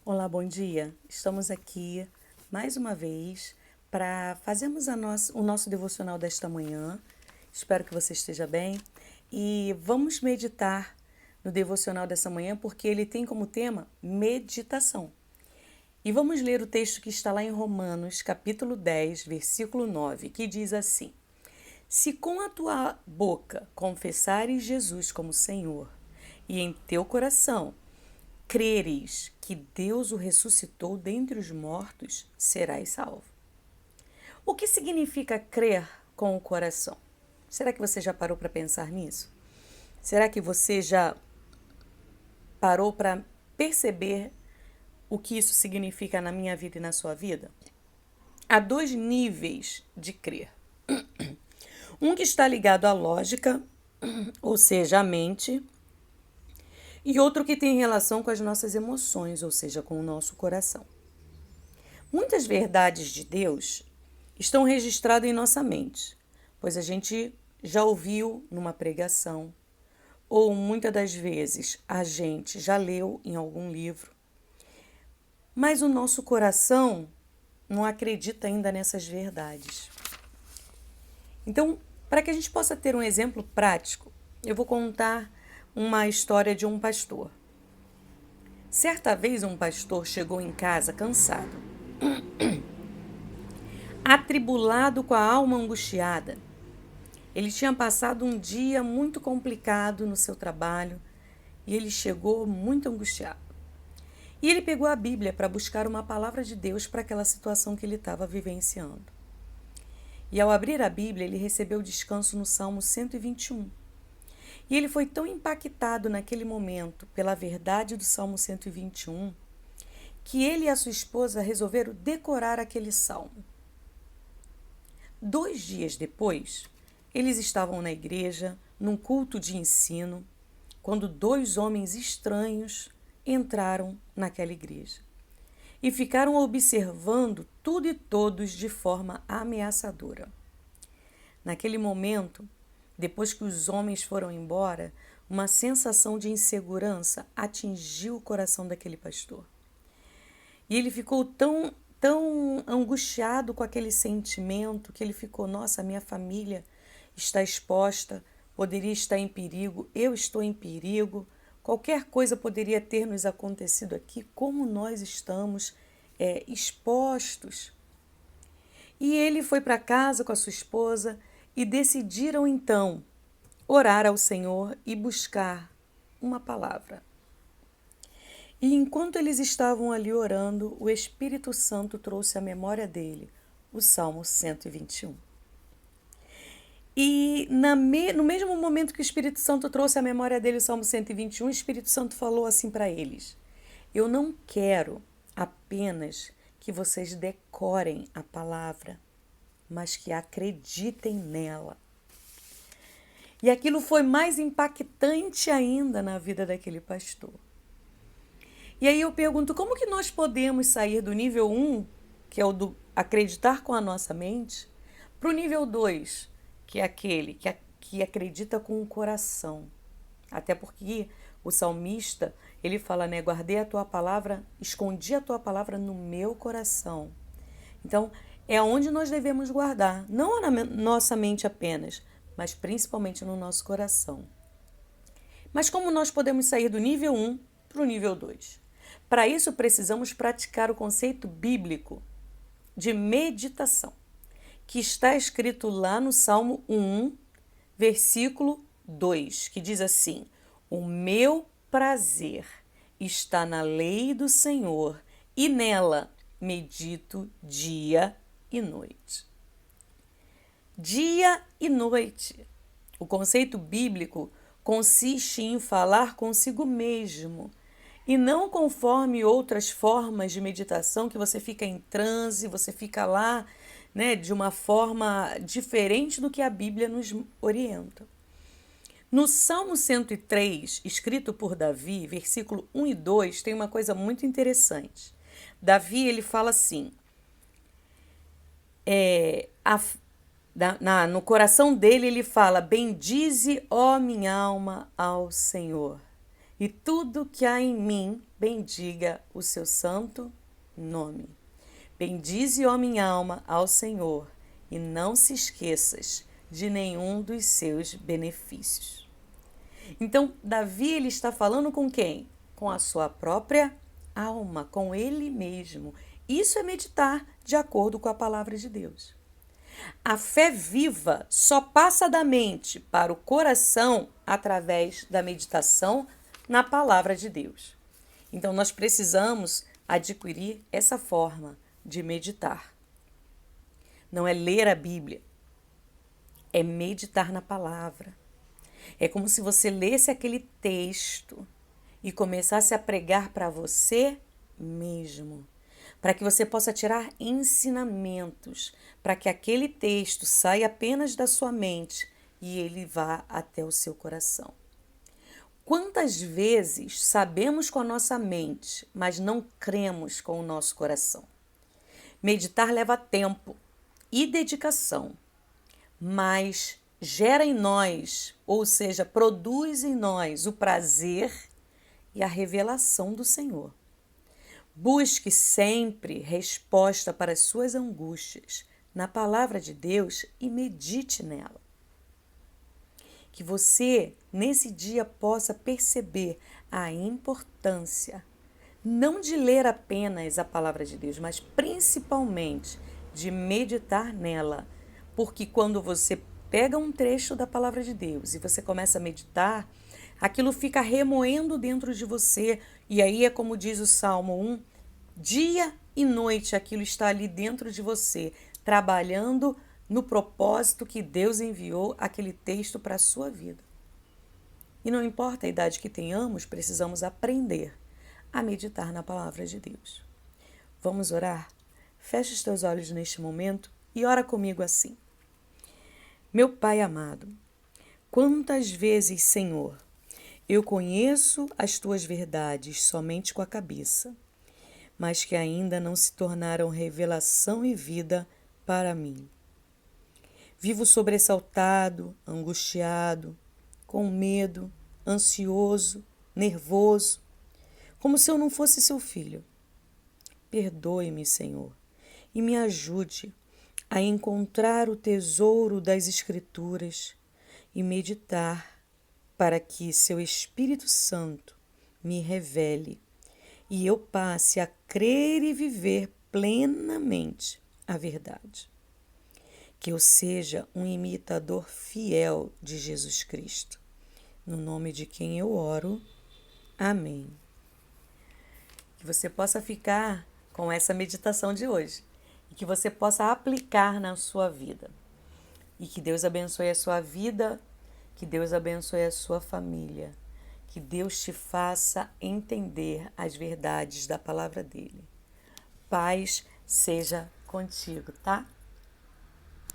Olá, bom dia. Estamos aqui mais uma vez para fazermos o nosso devocional desta manhã. Espero que você esteja bem e vamos meditar no devocional dessa manhã porque ele tem como tema meditação. E vamos ler o texto que está lá em Romanos, capítulo 10, versículo 9, que diz assim: Se com a tua boca confessares Jesus como Senhor e em teu coração creres que Deus o ressuscitou dentre os mortos, serás salvo. O que significa crer com o coração? Será que você já parou para pensar nisso? Será que você já parou para perceber o que isso significa na minha vida e na sua vida? Há dois níveis de crer. Um que está ligado à lógica, ou seja, à mente, e outro que tem relação com as nossas emoções, ou seja, com o nosso coração. Muitas verdades de Deus estão registradas em nossa mente, pois a gente já ouviu numa pregação, ou muitas das vezes a gente já leu em algum livro, mas o nosso coração não acredita ainda nessas verdades. Então, para que a gente possa ter um exemplo prático, eu vou contar uma história de um pastor. Certa vez um pastor chegou em casa cansado, atribulado, com a alma angustiada. Ele tinha passado um dia muito complicado no seu trabalho e ele chegou muito angustiado. E ele pegou a Bíblia para buscar uma palavra de Deus para aquela situação que ele estava vivenciando. E ao abrir a Bíblia, ele recebeu descanso no Salmo 121. E ele foi tão impactado naquele momento pela verdade do Salmo 121 que ele e a sua esposa resolveram decorar aquele salmo. 2 dias depois, eles estavam na igreja, num culto de ensino, quando 2 homens estranhos entraram naquela igreja e ficaram observando tudo e todos de forma ameaçadora. Naquele momento, depois que os homens foram embora, uma sensação de insegurança atingiu o coração daquele pastor. E ele ficou tão angustiado com aquele sentimento que ele ficou: nossa, minha família está exposta, poderia estar em perigo, eu estou em perigo, qualquer coisa poderia ter nos acontecido aqui, como nós estamos expostos. E ele foi para casa com a sua esposa e decidiram então orar ao Senhor e buscar uma palavra. E enquanto eles estavam ali orando, o Espírito Santo trouxe à memória dele o Salmo 121. E no mesmo momento que o Espírito Santo trouxe à memória dele o Salmo 121, o Espírito Santo falou assim para eles: Eu não quero apenas que vocês decorem a palavra, mas que acreditem nela. E aquilo foi mais impactante ainda na vida daquele pastor. E aí eu pergunto, como que nós podemos sair do nível 1, que é o do acreditar com a nossa mente, para o nível 2, que é aquele que acredita com o coração? Até porque o salmista, ele fala, né, guardei a tua palavra, escondi a tua palavra no meu coração. Então, é onde nós devemos guardar, não na nossa mente apenas, mas principalmente no nosso coração. Mas como nós podemos sair do nível 1 para o nível 2? Para isso, precisamos praticar o conceito bíblico de meditação, que está escrito lá no Salmo 1, versículo 2, que diz assim: O meu prazer está na lei do Senhor, e nela medito dia e noite. Dia e noite. O conceito bíblico consiste em falar consigo mesmo, e não conforme outras formas de meditação que você fica em transe, você fica lá, né, de uma forma diferente do que a Bíblia nos orienta. No Salmo 103, escrito por Davi, versículo 1 e 2, tem uma coisa muito interessante. Davi, ele fala assim, no coração dele ele fala: bendize, ó minha alma, ao Senhor. e tudo que há em mim bendiga o seu santo nome. Bendize, ó minha alma, ao Senhor, e não se esqueças de nenhum dos seus benefícios. Então, Davi, ele está falando com quem? Com a sua própria alma, com ele mesmo. Isso é meditar de acordo com a palavra de Deus. A fé viva só passa da mente para o coração através da meditação na palavra de Deus. Então, nós precisamos adquirir essa forma de meditar. Não é ler a Bíblia, é meditar na palavra. É como se você lesse aquele texto e começasse a pregar para você mesmo, para que você possa tirar ensinamentos, para que aquele texto saia apenas da sua mente e ele vá até o seu coração. Quantas vezes sabemos com a nossa mente, mas não cremos com o nosso coração? Meditar leva tempo e dedicação, mas gera em nós, ou seja, produz em nós o prazer e a revelação do Senhor. Busque sempre resposta para as suas angústias na palavra de Deus e medite nela. Que você, nesse dia, possa perceber a importância, não de ler apenas a palavra de Deus, mas principalmente de meditar nela. Porque quando você pega um trecho da palavra de Deus e você começa a meditar, aquilo fica remoendo dentro de você. E aí é como diz o Salmo 1, dia e noite aquilo está ali dentro de você, trabalhando no propósito que Deus enviou aquele texto para a sua vida. E não importa a idade que tenhamos, precisamos aprender a meditar na palavra de Deus. Vamos orar? Feche os teus olhos neste momento e ora comigo assim. Meu Pai amado, quantas vezes, Senhor, eu conheço as tuas verdades somente com a cabeça, mas que ainda não se tornaram revelação e vida para mim. Vivo sobressaltado, angustiado, com medo, ansioso, nervoso, como se eu não fosse seu filho. Perdoe-me, Senhor, e me ajude a encontrar o tesouro das Escrituras e meditar para que seu Espírito Santo me revele e eu passe a crer e viver plenamente a verdade. Que eu seja um imitador fiel de Jesus Cristo. No nome de quem eu oro. Amém. Que você possa ficar com essa meditação de hoje e que você possa aplicar na sua vida. E que Deus abençoe a sua vida, que Deus abençoe a sua família, que Deus te faça entender as verdades da palavra dele. Paz seja contigo, tá?